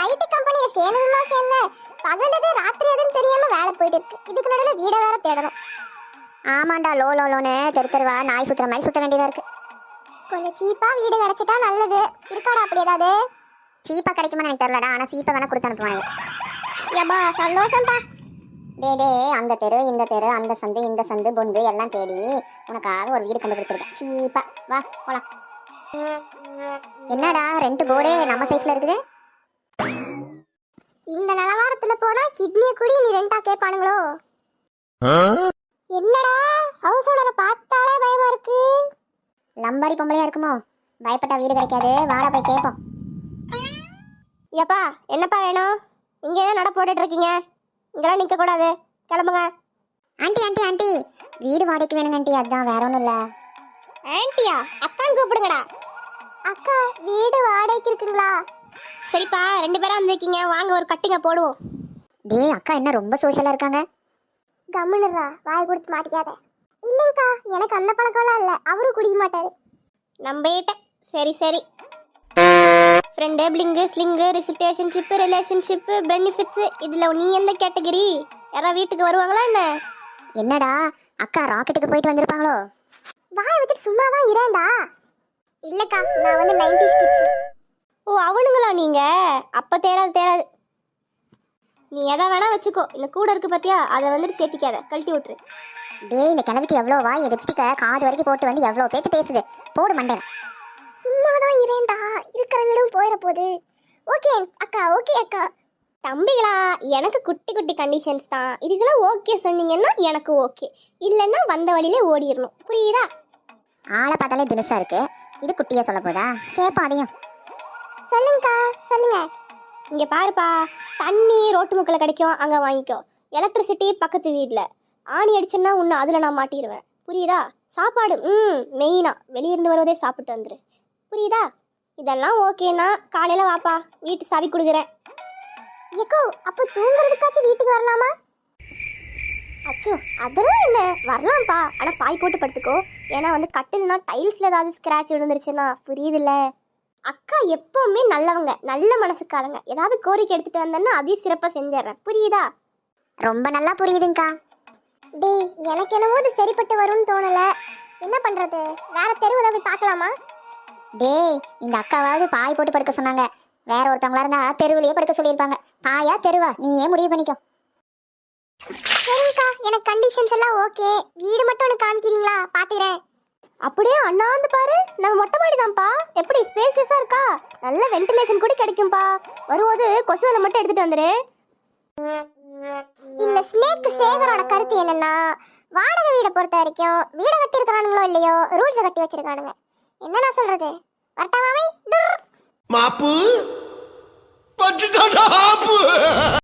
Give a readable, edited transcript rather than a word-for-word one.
ID கம்பெனில சேர்ந்த பகலது ராத்திரி எதுன்னு தெரியாம வேலை போயிட்டு இருக்கு. இதுக்கு நடுவில் வீட வேற தேடணும். ஆமாண்டா, லோன்னு தெருவா நாய் சுத்துற மாதிரி சுத்த வேண்டியதா இருக்கு. கொஞ்சம் சீப்பா வீடு கிடைச்சிட்டா நல்லது. இருக்காடா அப்படி ஏதாவது? சீப்பா கிடைக்குமா எனக்கு தெரியலடா, ஆனா சீப்பா வேணா கொடுத்து அனுப்புவாங்க. ஏப்பா சந்தோஷம்ப்பா. டே அந்த தெரு இந்த தெரு அந்த சந்து இந்த சந்து பொந்து எல்லாம் தேடி உனக்காக ஒரு வீடு கண்டுபிடிச்சிருக்கேன். சீப்பா வா போலாம். என்னடா ரெண்டு போர்டே நம்ம சைஸ்ல இருக்குது. இந்த நிலவாரத்துல போனா கிட்னியை கூடி நீ ரெண்டா கேட்பானுங்களோ? என்னடா ஹவுஸ் ஓனரை பார்த்தாலே பயமா இருக்கு. லம்பாடி பொம்பளையா இருக்குமோ? பயப்பட்டா வீடு கிடைக்காது, வாடா போய் கேட்போம். ஏப்பா என்னப்பா வேணும்? இங்க ஏன் நட போட்டுட்டு இருக்கீங்க? இங்கெல்லாம் நிக்க கூடாது, கிளம்புங்க. ஆண்டி ஆண்டி ஆண்டி வீடு வாடகைக்கு வேணுங்க ஆண்டி. அதான் வேற ஒன்றும் இல்லை. ஆண்டியா? அக்கான்னு கூப்பிடுங்கடா. அக்கா வீடு வாடகைக்கு இருக்குங்களா? சரிப்பா, 2 பேரும் வந்திருக்கீங்க, வாங்க ஒரு கட்டிங்க போடுவோம். டேய் அக்கா என்ன ரொம்ப சோஷியலா இருக்காங்க. கம்முனுறா, வாய் கொடுத்து மாட்டிக்காத. இல்லைங்கக்கா, எனக்கு அந்த பழக்கம்லாம் இல்லை. அவரும் குடிக்க மாட்டாரு. நம்பிட்டேன். சரி சரி. ஃப்ரெண்டு, பிளிங்கு, ஸ்லிங்கு, ரிலேஷன்ஷிப்பு, பெனிஃபிட்ஸு, இதில் நீ எந்த கேட்டகரி? யாராவது வீட்டுக்கு வருவாங்களா என்ன? என்னடா அக்கா ராக்கெட்டுக்கு போயிட்டு வந்திருப்பாங்களோ? வாயை வச்சுட்டு சும்மா தான் இரேண்டா. இல்லைக்கா, நான் வந்து 90s கிட்ஸ். ஓ அவனுங்களா நீங்கள்? அப்போ தேராது. நீ எதை வேணா வச்சுக்கோ, இந்த கூட இருக்கு பார்த்தியா, அதை வந்துட்டு சேர்த்திக்காத, கழட்டி விட்டுரு. டேய் இந்த கிழவிக்கு எவ்வளோ வாய், லிப்ஸ்டிக்கை காது வரைக்கும் போட்டு வந்து எவ்வளோ பேச்சு பேசுது. போடு மண்டேன். சும்மா தான் இரேண்டா, இருக்கிற வீடும் போயிட போகுது. ஓகே அக்கா, ஓகே அக்கா. தம்பிகளா, எனக்கு குட்டி குட்டி கண்டிஷன்ஸ் தான். இதுக்கெல்லாம் ஓகே சொன்னீங்கன்னா எனக்கு ஓகே, இல்லைன்னா வந்த வழியிலே ஓடிடணும். புரியுதா? ஆளை பார்த்தாலே தினசா இருக்கு, இது குட்டியை சொல்ல போதா? கேட்போம் அதையும். சொல்லுங்கக்கா சொல்லுங்க. இங்கே பாருப்பா, தண்ணி ரோட்டு முக்கில் கிடைக்கும், அங்கே வாங்கிக்கோ. எலக்ட்ரிசிட்டி பக்கத்து வீட்டில். ஆணி அடிச்சேன்னா இன்னும் அதில் நான் மாட்டிடுவேன். புரியுதா? சாப்பாடு மெயினாக வெளியிருந்து வருவதே சாப்பிட்டு வந்துரு. புரியுதா? இதெல்லாம் ஓகேனா காலையில் வாப்பா, வீட்டு சாவி கொடுக்குறேன். ஏக்கோ அப்போ தூங்குறதுக்காச்சும் வீட்டுக்கு வரலாமா? அச்சோ அதெல்லாம் என்ன, வரலாம்ப்பா. ஆனால் பாய் போட்டு படுத்துக்கோ. ஏன்னா வந்து கட்டில்னா டைல்ஸில் ஏதாவது ஸ்க்ராட்ச் விழுந்துருச்சுன்னா. புரியுதுல்ல? அக்கா எப்பவுமே நல்லவங்க, நல்ல மனசுக்காரங்க. ஏதாவது கோரிக்கை எடுத்துட்டு வந்தேன்னா அதையும் சிறப்பாக செஞ்சிடறேன். புரியுதா? ரொம்ப நல்லா புரியுதுங்கக்கா. டேய் எனக்கு என்னமோ இது சரிப்பட்டு வரும்னு தோணலை. என்ன பண்ணுறது? வேற தெருவு ஏதாவது பார்க்கலாமா? டேய் இந்த அக்காவாவது பாய் போட்டு படுக்க சொன்னாங்க. வேற ஒருத்தவங்களா இருந்தா தெருவிலேயே படுக்க சொல்லியிருப்பாங்க. பாயா தெருவா நீயே முடிவு பண்ணிக்கோ. சரிங்கக்கா, எனக்கு கண்டிஷன்ஸ் எல்லாம் ஓகே. வீடு மட்டும் எனக்கு காமிக்கிறீங்களா? பார்த்துக்கிறேன். அப்படியே அண்ணாந்து பாரு, நம்ம மொட்டை மாடி தான்ப்பா. எப்படி ஸ்பேஷியஸா இருக்கா? நல்ல வென்டிலேஷன் கூட கிடைக்கும்பா. வரும்போது கொசு வேலை மட்டும் எடுத்துட்டு வந்துரு. இந்த ஸ்னேக் சேகரோட கருத்து என்னன்னா, வாடகை வீடை பொறுத்த வரைக்கும் வீடை கட்டி இருக்கிறானுங்களோ இல்லையோ ரூல்ஸை கட்டி வச்சிருக்கானுங்க. என்ன நான் சொல்றது? வரட்டாமாவை மாப்பு